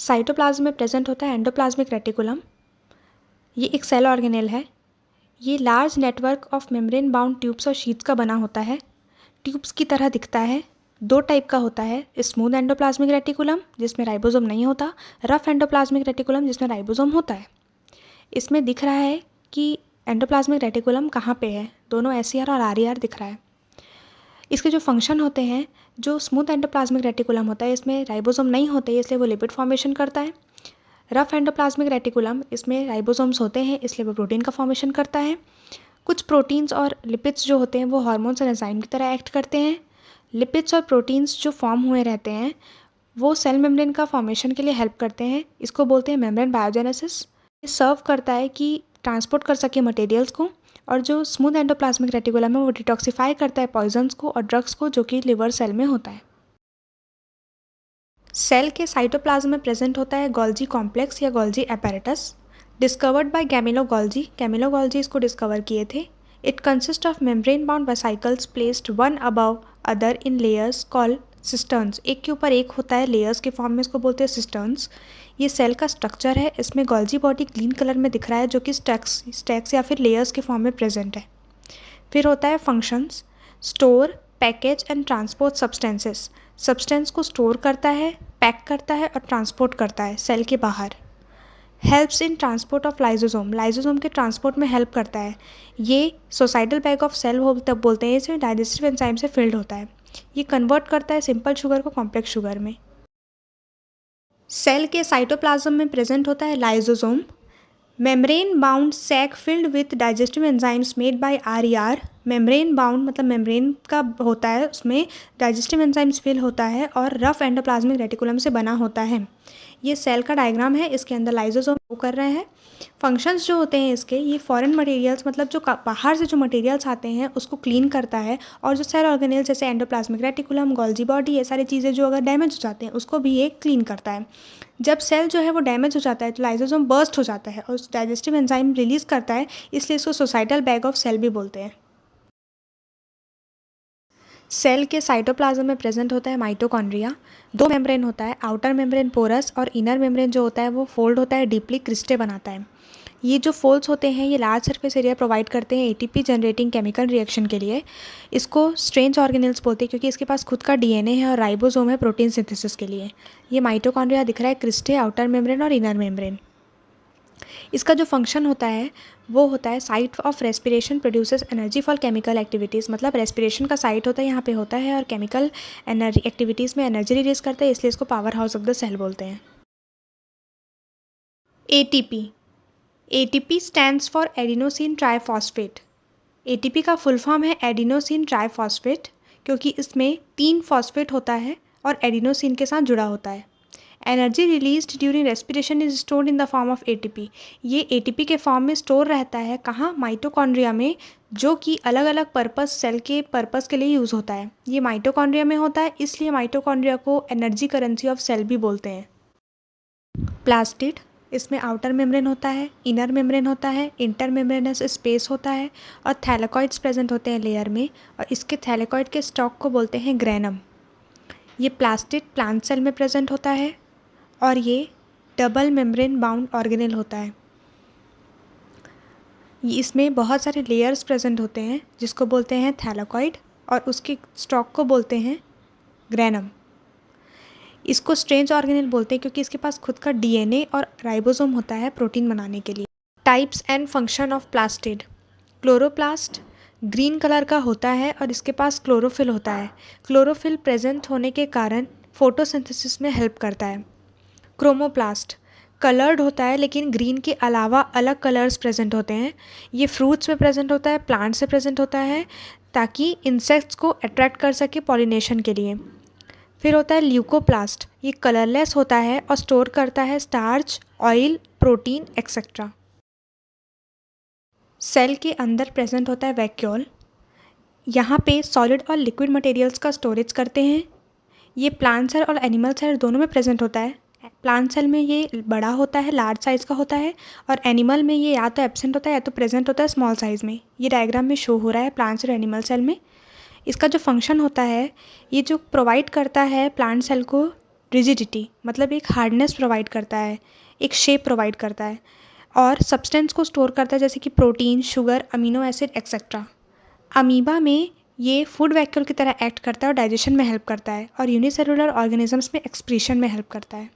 Cytoplasm में present होता है एंडोप्लाज्मिक रेटिकुलम। ये एक सेल ऑर्गेनेल है। ये large network of membrane bound tubes और शीट्स का बना होता है। ट्यूब्स की तरह दिखता है। दो टाइप का होता है, स्मूथ एंडोप्लाज्मिक रेटिकुलम जिसमें राइबोसोम नहीं होता, रफ एंडोप्लाज्मिक रेटिकुलम जिसमें राइबोसोम होता है। इसमें दिख रहा है कि एंडोप्लाज्मिक रेटिकुलम कहाँ पे है, दोनों SCR और RER दिख रहा है। इसके जो फंक्शन होते हैं, जो स्मूथ एंडोप्लाज्मिक रेटिकुलम होता है इसमें राइबोसोम नहीं होते इसलिए वो लिपिड फॉर्मेशन करता है। रफ एंडोप्लाज्मिक रेटिकुलम इसमें राइबोसोम्स होते हैं इसलिए वो प्रोटीन का फॉर्मेशन करता है। कुछ प्रोटीन्स और लिपिड्स जो होते हैं वो हार्मोन्स और एंजाइम की तरह एक्ट करते हैं। लिपिड्स और प्रोटीन्स जो फॉर्म हुए रहते हैं वो सेल मेम्ब्रेन का फॉर्मेशन के लिए हेल्प करते हैं। इसको बोलते हैं मेम्ब्रेन बायोजेनेसिस। ये सर्व करता है कि ट्रांसपोर्ट कर सके मटेरियल्स को, और जो स्मूथ एंडोप्लाज्मिक रेटिकुलम है वो डिटॉक्सिफाई करता है पॉइजन्स को और ड्रग्स को, जो कि लिवर सेल में होता है। सेल के साइटोप्लाज्म में प्रेजेंट होता है गोल्जी कॉम्प्लेक्स या Golgi apparatus, discovered by Camillo Golgi. Camillo Golgi इसको डिस्कवर किए थे। It consist of membrane bound vesicles placed one above other in layers called cisterns. एक के ऊपर एक होता है लेयर्स के फॉर्म में, इसको बोलते हैं सिस्टर्न्स। ये सेल का स्ट्रक्चर है। इसमें गोल्जी बॉडी ग्रीन कलर में दिख रहा है जो कि स्टैक्स या फिर लेयर्स के फॉर्म में प्रेजेंट है। फिर होता है functions, store, package and transport substances. Substance को स्टोर करता है, पैक करता है और ट्रांसपोर्ट करता है सेल के बाहर। Helps in transport of lysosome, lysosome के ट्रांसपोर्ट में हेल्प करता है। ये सोसाइटल बैग ऑफ सेल बोलते हैं, इसमें डाइजेस्टिव एंजाइम से फिल्ड होता है। ये कन्वर्ट करता है सिंपल शुगर को कॉम्प्लेक्स शुगर में। सेल के साइटोप्लाज्म में प्रेजेंट होता है lysosome, membrane bound sac filled with digestive enzymes made by RER। Membrane bound मतलब मेम्ब्रेन का होता है, उसमें डाइजेस्टिव एंजाइम्स फिल होता है और रफ एंडोप्लाज्मिक रेटिकुलम से बना होता है। ये सेल का डायग्राम है, इसके अंदर लाइजोसोम वो कर रहे हैं। फंक्शंस जो होते हैं इसके, ये फॉरेन मटेरियल्स मतलब जो बाहर से जो मटेरियल्स आते हैं उसको क्लीन करता है, और जो सेल ऑर्गेनेल जैसे एंडोप्लाज्मिक रेटिकुलम, गोल्जी बॉडी, ये सारी चीज़ें जो अगर डैमेज हो जाते हैं उसको भी ये क्लीन करता है। जब सेल जो है वो डैमेज हो जाता है तो लाइजोसोम बर्स्ट हो जाता है और डाइजेस्टिव एंजाइम रिलीज करता है, इसलिए इसको सोसाइटल बैग ऑफ सेल भी बोलते हैं। सेल के साइटोप्लाज्म में प्रेजेंट होता है माइटोकॉन्ड्रिया। दो मेम्ब्रेन होता है, आउटर मेम्ब्रेन पोरस और इनर मेम्ब्रेन जो होता है वो फोल्ड होता है, डीपली क्रिस्टे बनाता है। ये जो फोल्ड्स होते हैं ये लार्ज सरफेस एरिया प्रोवाइड करते हैं ATP जनरेटिंग केमिकल रिएक्शन के लिए। इसको स्ट्रेंज ऑर्गेनेल्स बोलते हैं क्योंकि इसके पास खुद का DNA है और राइबोसोम है प्रोटीन सिंथेसिस के लिए। ये माइटोकॉन्ड्रिया दिख रहा है, क्रिस्टे, आउटर मेम्ब्रेन और इनर मेम्ब्रेन। इसका जो फंक्शन होता है वो होता है site of respiration produces energy for chemical activities. मतलब रेस्पिरेशन का साइट होता है यहाँ पे होता है और केमिकल एनर्जी एक्टिविटीज़ में एनर्जी रिलीज करता है, इसलिए इसको power house of the cell बोलते हैं। ATP, ATP stands for adenosine triphosphate. ATP का फुल फॉर्म है एडिनोसिन ट्राइफॉस्फेट, क्योंकि इसमें 3 फॉस्फेट होता है और एडिनोसिन के साथ जुड़ा होता है। Energy released during respiration is stored in the form of ATP। ये ATP के फॉर्म में स्टोर रहता है कहाँ, माइटोकॉन्ड्रिया में, जो कि अलग अलग पर्पस सेल के पर्पस के लिए यूज़ होता है। ये माइटोकॉन्ड्रिया में होता है, इसलिए माइटोकॉन्ड्रिया को एनर्जी करेंसी ऑफ सेल भी बोलते हैं। प्लास्टिड, इसमें आउटर मेम्ब्रेन होता है, इनर मेम्ब्रेन होता है, इंटर मेम्ब्रेनस स्पेस होता है और थैलेकॉइड्स प्रेजेंट होते हैं लेयर में, और इसके थैलेकॉइड के स्टॉक को बोलते हैं ग्रेनम। ये प्लास्टिड प्लांट सेल में प्रेजेंट होता है और ये डबल मेम्ब्रेन बाउंड ऑर्गेनेल होता है। इसमें बहुत सारे लेयर्स प्रेजेंट होते हैं जिसको बोलते हैं थैलेकॉइड, और उसके स्टॉक को बोलते हैं ग्रेनम। इसको स्ट्रेंज ऑर्गेनेल बोलते हैं क्योंकि इसके पास खुद का DNA और राइबोसोम होता है प्रोटीन बनाने के लिए। Types and function of plastid. Chloroplast green colour का होता है और इसके पास क्लोरोफिल होता है। क्लोरोफिल प्रेजेंट होने के कारण फोटोसिंथेसिस में हेल्प करता है। क्रोमोप्लास्ट कलर्ड होता है लेकिन ग्रीन के अलावा अलग कलर्स प्रेजेंट होते हैं। ये फ्रूट्स में प्रेजेंट होता है, प्लांट से प्रेजेंट होता है ताकि इंसेक्ट्स को अट्रैक्ट कर सके पॉलिनेशन के लिए। फिर होता है ल्यूकोप्लास्ट, ये कलरलेस होता है और स्टोर करता है starch, oil, protein etcetera. Cell के अंदर प्रेजेंट होता है वैक्यूल, यहाँ पे सॉलिड और लिक्विड मटेरियल्स का स्टोरेज करते हैं। ये प्लांट सेल और एनिमल सेल दोनों में प्रेजेंट होता है। प्लांट सेल में ये बड़ा होता है, लार्ज साइज़ का होता है, और एनिमल में ये या तो एब्सेंट होता है या तो प्रेजेंट होता है स्मॉल साइज़ में। ये डायग्राम में शो हो रहा है प्लांट सेल और एनिमल सेल में। इसका जो फंक्शन होता है, ये जो प्रोवाइड करता है प्लांट सेल को रिजिडिटी मतलब एक हार्डनेस प्रोवाइड करता है, एक शेप प्रोवाइड करता है, और सब्सटेंस को स्टोर करता है जैसे कि protein, sugar, amino acid etcetera. Amoeba में ये फूड वैक्यूल की तरह एक्ट करता है और डाइजेशन में हेल्प करता है, और यूनिसेलुलर ऑर्गेनिजम्स में एक्सक्रीशन में हेल्प करता है।